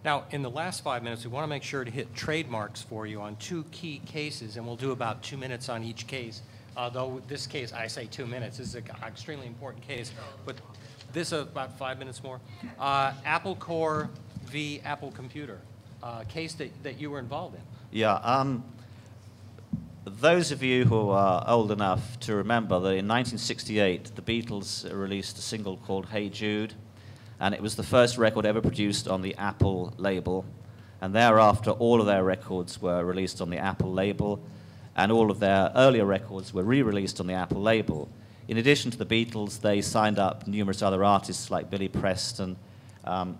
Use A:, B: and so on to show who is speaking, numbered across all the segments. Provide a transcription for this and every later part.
A: Now, in the last 5 minutes, we want to make sure to hit trademarks for you on two key cases, and we'll do about 2 minutes on each case. Though this case, I say 2 minutes, this is an extremely important case, but this is about 5 minutes more. Apple Core v. Apple Computer, case that you were involved in.
B: Yeah, those of you who are old enough to remember that in 1968, the Beatles released a single called Hey Jude, and it was the first record ever produced on the Apple label. And thereafter, all of their records were released on the Apple label, and all of their earlier records were re-released on the Apple label. In addition to the Beatles, they signed up numerous other artists like Billy Preston, and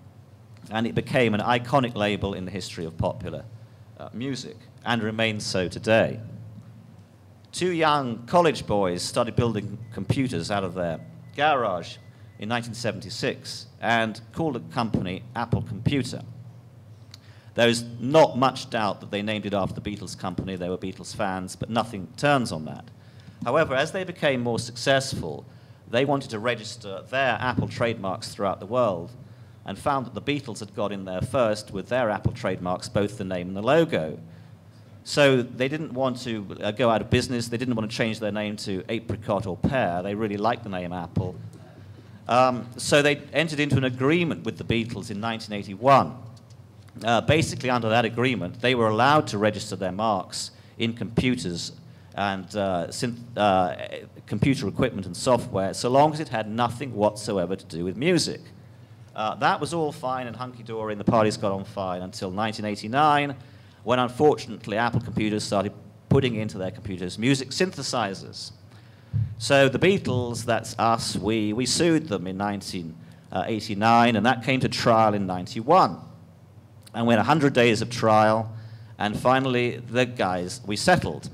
B: it became an iconic label in the history of popular music, and remains so today. Two young college boys started building computers out of their garage in 1976 and called the company Apple Computer. There's not much doubt that they named it after the Beatles company. They were Beatles fans, but nothing turns on that. However, as they became more successful, they wanted to register their Apple trademarks throughout the world and found that the Beatles had got in there first with their Apple trademarks, both the name and the logo. So they didn't want to go out of business. They didn't want to change their name to Apricot or Pear. They really liked the name Apple. So they entered into an agreement with the Beatles in 1981. Basically, under that agreement, they were allowed to register their marks in computers and computer equipment and software, so long as it had nothing whatsoever to do with music. That was all fine and hunky-dory, and the parties got on fine until 1989, when unfortunately Apple Computers started putting into their computers music synthesizers. So the Beatles, that's us, we sued them in 1989, and that came to trial in 91. And we had 100 days of trial, and finally we settled.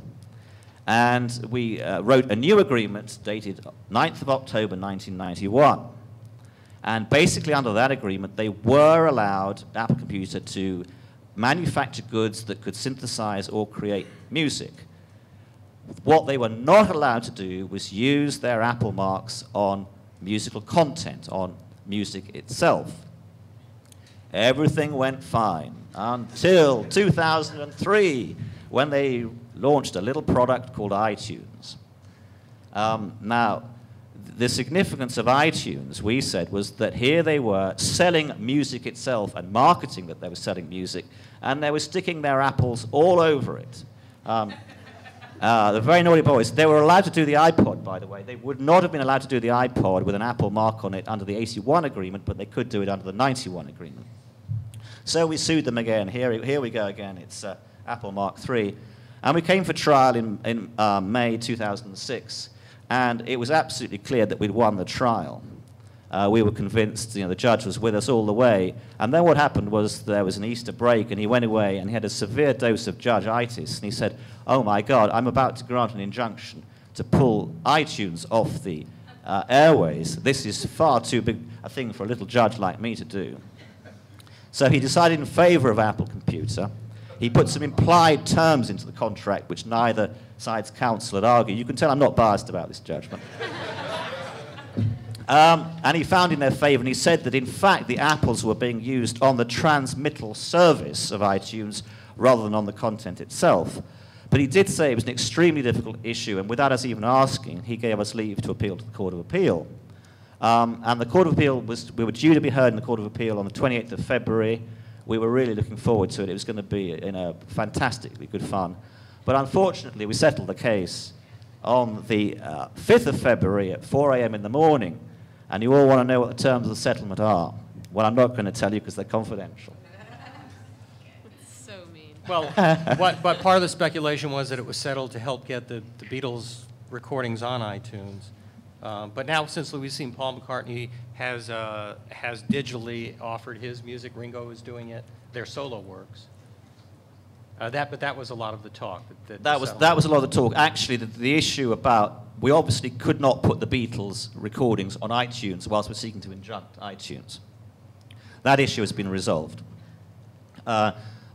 B: And we wrote a new agreement dated 9th of October 1991. And basically under that agreement, they were allowed, Apple Computer, to manufacture goods that could synthesize or create music. What they were not allowed to do was use their Apple marks on musical content, on music itself. Everything went fine until 2003, when they launched a little product called iTunes. Now, the significance of iTunes, we said, was that here they were selling music itself and marketing that they were selling music, and they were sticking their apples all over it. The very naughty boys. They were allowed to do the iPod, by the way. They would not have been allowed to do the iPod with an Apple mark on it under the 81 agreement, but they could do it under the 91 agreement. So we sued them again. Here we go again. It's Apple Mark III. And we came for trial in May 2006. And it was absolutely clear that we'd won the trial. We were convinced, the judge was with us all the way. And then what happened was there was an Easter break, and he went away, and he had a severe dose of judge-itis. And he said, oh, my God, I'm about to grant an injunction to pull iTunes off the airways. This is far too big a thing for a little judge like me to do. So he decided in favor of Apple Computer. He put some implied terms into the contract, which neither side's counsel had argued. You can tell I'm not biased about this judgment. And he found in their favor, and he said that, in fact, the apples were being used on the transmittal service of iTunes rather than on the content itself. But he did say it was an extremely difficult issue, and without us even asking, he gave us leave to appeal to the Court of Appeal. And the Court of Appeal we were due to be heard in the Court of Appeal on the 28th of February. We were really looking forward to it. It was going to be fantastically good fun. But unfortunately, we settled the case on the 5th of February at 4 a.m. in the morning. And you all want to know what the terms of the settlement are. Well, I'm not going to tell you because they're confidential.
C: That's so mean.
A: Well, but part of the speculation was that it was settled to help get the Beatles recordings on iTunes. But now, since we've seen Paul McCartney has digitally offered his music, Ringo is doing it, their solo works. But that was a lot of the talk. That was a lot of the talk. Actually, the issue about, we obviously could not put the Beatles recordings on iTunes whilst we're seeking to injunct iTunes. That issue has been resolved.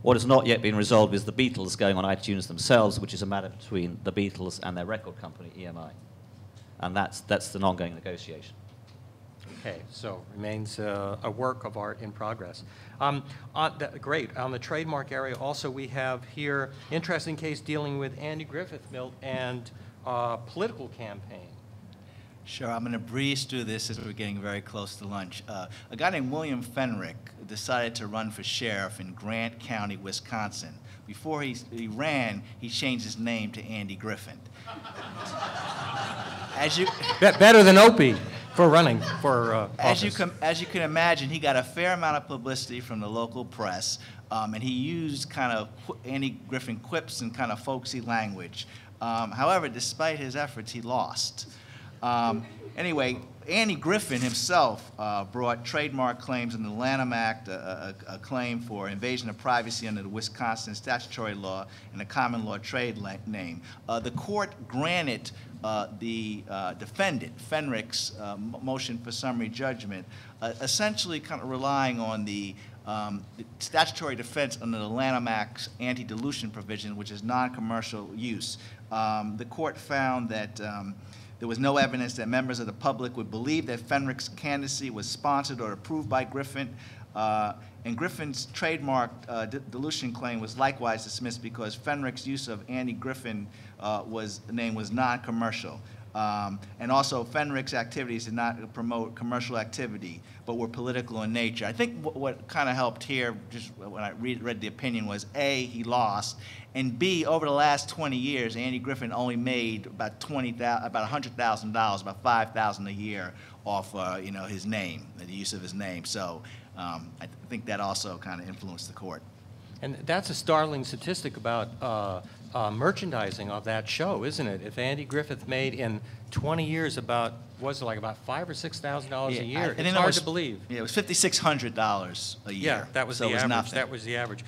B: What has not yet been resolved is the Beatles going on iTunes themselves, which is a matter between the Beatles and their record company, EMI. And that's an ongoing negotiation.
A: Okay, so remains a work of art in progress. Great. On the trademark area, also we have here interesting case dealing with Andy Griffith, Milt, and political campaign.
D: Sure, I'm going to breeze through this as we're getting very close to lunch. A guy named William Fenrick decided to run for sheriff in Grant County, Wisconsin. Before he ran, he changed his name to Andy Griffith.
A: Better than Opie for running for office.
D: As you can imagine, he got a fair amount of publicity from the local press, and he used kind of Andy Griffith quips and kind of folksy language. However, despite his efforts, he lost. Anyway, Andy Griffin himself brought trademark claims in the Lanham Act, a claim for invasion of privacy under the Wisconsin statutory law and a common law trade name. The court granted the defendant, Fenrick's motion for summary judgment, essentially kind of relying on the statutory defense under the Lanham Act's anti-dilution provision, which is non-commercial use. The court found that there was no evidence that members of the public would believe that Fenrick's candidacy was sponsored or approved by Griffin. And Griffin's trademark dilution claim was likewise dismissed because Fenrick's use of Andy Griffin name was non-commercial. And also, Fenrick's activities did not promote commercial activity, but were political in nature. I think what kind of helped here, just when I read the opinion, was A, he lost, and B, over the last 20 years, Andy Griffin only made about $100,000, about $5,000 a year off, his name, the use of his name. So I think that also kind of influenced the court.
A: And that's a startling statistic about merchandising of that show, isn't it? If Andy Griffith made in 20 years about $5,000 or $6,000 a year, it's hard to believe.
D: Yeah, it was $5,600 a year.
A: Yeah, that was the average. That was the average.